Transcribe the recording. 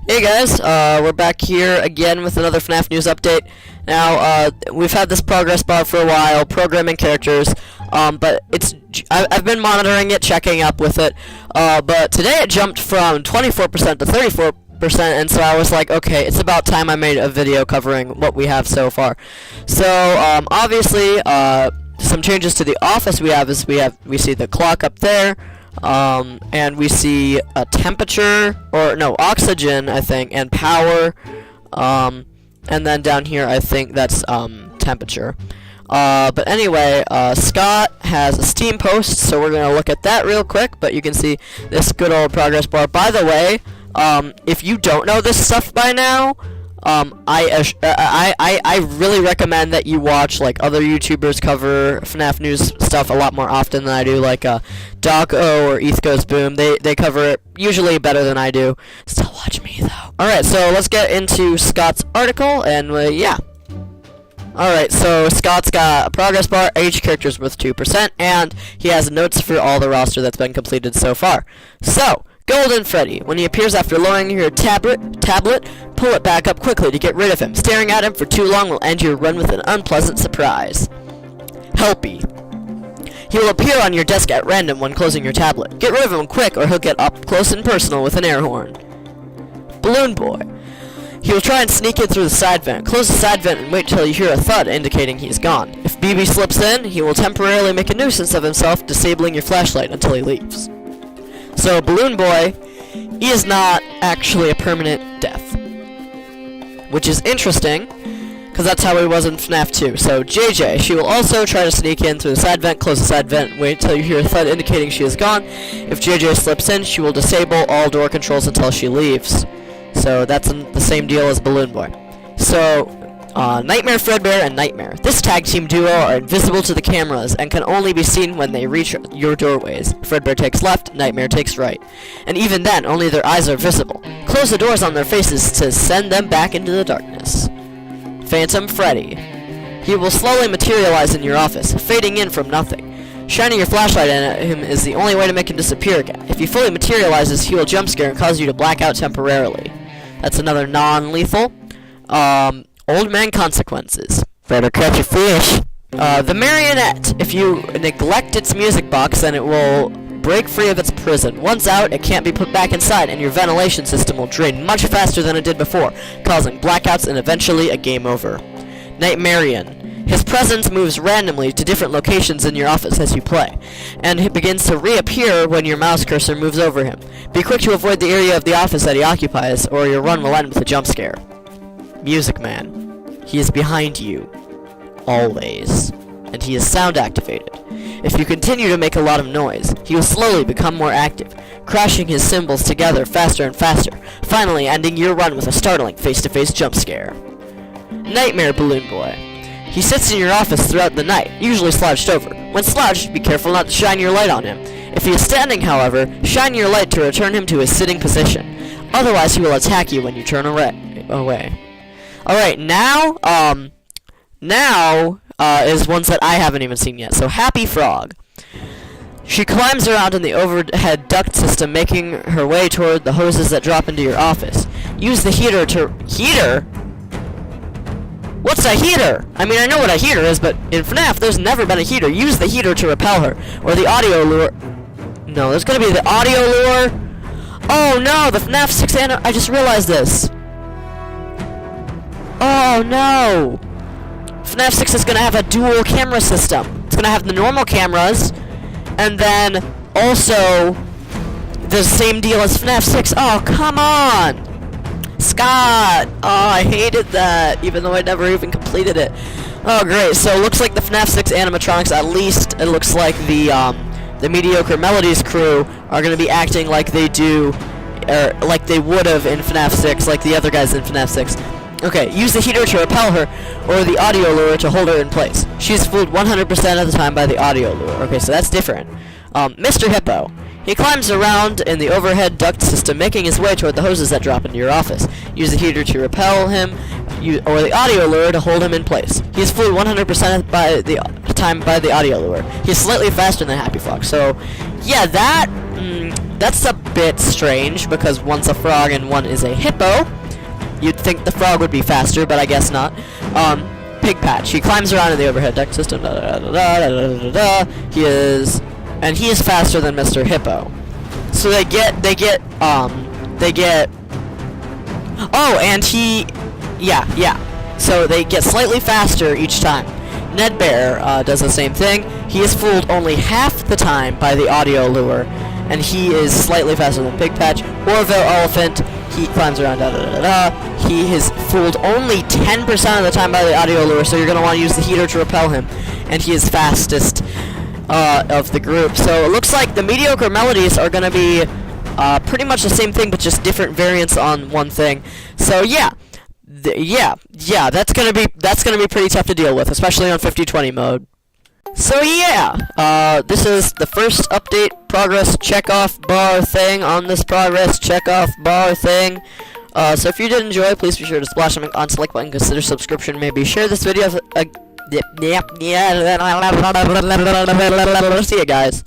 Hey guys, we're back here again with another FNaF news update. Now, we've had this progress bar for a while, programming characters, but I've been monitoring it, checking up with it, but today it jumped from 24% to 34%, and so I was like, okay, it's about time I made a video covering what we have so far. So, obviously, some changes to the office we see the clock up there. And we see a temperature, or no, oxygen, I think, and power, and then down here, I think that's, temperature. But anyway, Scott has a Steam post, so we're gonna look at that real quick, but you can see this good old progress bar. By the way, if you don't know this stuff by now, I really recommend that you watch like other YouTubers cover FNaF news stuff a lot more often than I do, like Doco or Eth Goes Boom. They cover it usually better than I do. Still watch me though. Alright, so let's get into Scott's article, and yeah. Alright, so Scott's got a progress bar, each character's worth 2%, and he has notes for all the roster that's been completed so far. So, Golden Freddy. When he appears after lowering your tablet, pull it back up quickly to get rid of him. Staring at him for too long will end your run with an unpleasant surprise. Helpy. He will appear on your desk at random when closing your tablet. Get rid of him quick or he'll get up close and personal with an air horn. Balloon Boy. He will try and sneak in through the side vent. Close the side vent and wait till you hear a thud indicating he's gone. If BB slips in, he will temporarily make a nuisance of himself, disabling your flashlight until he leaves. So, Balloon Boy, he is not actually a permanent death. Which is interesting, because that's how he was in FNaF 2. So, JJ, she will also try to sneak in through the side vent, close the side vent, wait till you hear a thud indicating she is gone. If JJ slips in, she will disable all door controls until she leaves. So, that's the same deal as Balloon Boy. So, Nightmare, Fredbear, and Nightmare. This tag team duo are invisible to the cameras and can only be seen when they reach your doorways. Fredbear takes left, Nightmare takes right. And even then, only their eyes are visible. Close the doors on their faces to send them back into the darkness. Phantom Freddy. He will slowly materialize in your office, fading in from nothing. Shining your flashlight at him is the only way to make him disappear again. If he fully materializes, he will jump scare and cause you to black out temporarily. That's another non-lethal. Old Man Consequences. Better catch a fish. The Marionette. If you neglect its music box, then it will break free of its prison. Once out, it can't be put back inside, and your ventilation system will drain much faster than it did before, causing blackouts and eventually a game over. Nightmarian. His presence moves randomly to different locations in your office as you play, and it begins to reappear when your mouse cursor moves over him. Be quick to avoid the area of the office that he occupies, or your run will end with a jump scare. Music Man. He is behind you. Always. And he is sound activated. If you continue to make a lot of noise, he will slowly become more active, crashing his cymbals together faster and faster, finally ending your run with a startling face-to-face jump scare. Nightmare Balloon Boy. He sits in your office throughout the night, usually slouched over. When slouched, be careful not to shine your light on him. If he is standing, however, shine your light to return him to his sitting position. Otherwise, he will attack you when you turn away. Alright, now is ones that I haven't even seen yet. So, Happy Frog. She climbs around in the overhead duct system, making her way toward the hoses that drop into your office. Use the heater to... Heater? What's a heater? I mean, I know what a heater is, but in FNaF, there's never been a heater. Use the heater to repel her. Or the audio lure... No, there's gonna be the audio lure. Oh, no, the FNaF 6 I just realized this. Oh no! FNaF 6 is gonna have a dual camera system. It's gonna have the normal cameras, and then also the same deal as FNaF 6. Oh, come on! Scott! Oh, I hated that, even though I never even completed it. Oh, great. So it looks like the FNaF 6 animatronics, at least it looks like the Mediocre Melodies crew are gonna be acting like they do, or like they would have in FNaF 6, like the other guys in FNaF 6. Okay, use the heater to repel her, or the audio lure to hold her in place. She's fooled 100% of the time by the audio lure. Okay, so that's different. Mr. Hippo. He climbs around in the overhead duct system, making his way toward the hoses that drop into your office. Use the heater to repel him, or the audio lure to hold him in place. He is fooled 100% by the time by the audio lure. He is slightly faster than Happy Frog. So, yeah, that's bit strange, because one's a frog and one is a hippo. You'd think the frog would be faster, but I guess not. Pig Patch. He climbs around in the overhead deck system. He is faster than Mr. Hippo. So they get. Oh, and yeah. So they get slightly faster each time. Ned Bear does the same thing. He is fooled only half the time by the audio lure, and he is slightly faster than Pig Patch. Orville Elephant, he climbs around, He is fooled only 10% of the time by the audio lure, so you're going to want to use the heater to repel him, and he is fastest of the group. So it looks like the mediocre melodies are going to be pretty much the same thing, but just different variants on one thing. So yeah. That's gonna be pretty tough to deal with, especially on 50-20 mode. So yeah, this is the first update progress checkoff bar thing on this progress checkoff bar thing. So if you did enjoy, please be sure to splash them on select button, consider subscription, maybe share this video. See ya, guys.